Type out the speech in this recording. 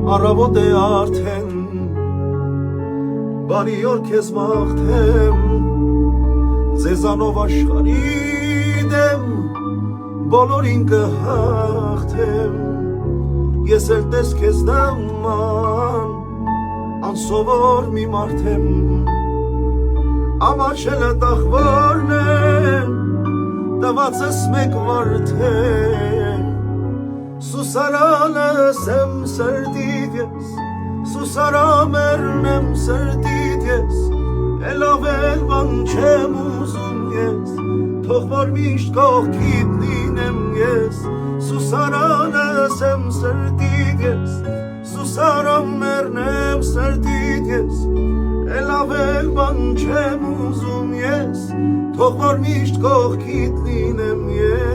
Առավոտ է արդեն, բարի օր քեզ մաղթեմ, ձեզանով աշխարհի դեմ բոլորին կհաղթեմ, ես էլ տես քեզ նման անսովոր մի մարդ եմ, ամաչելը տախվարն է, տված ես մեկ վարդեն, Սուսարանս եմ սրտիդ ես, սուսարամերն եմ սրտիդ ես, էլ ավել բան չեմ ուզում ես, թող որ միշտ կողքիդ լինեմ ես, Սուսարանս եմ սրտիդ ես, սուսարամերն եմ սրտիդ ես, էլ ավել բան չեմ ուզում ես, թող որ միշտ կողքիդ լինեմ ես,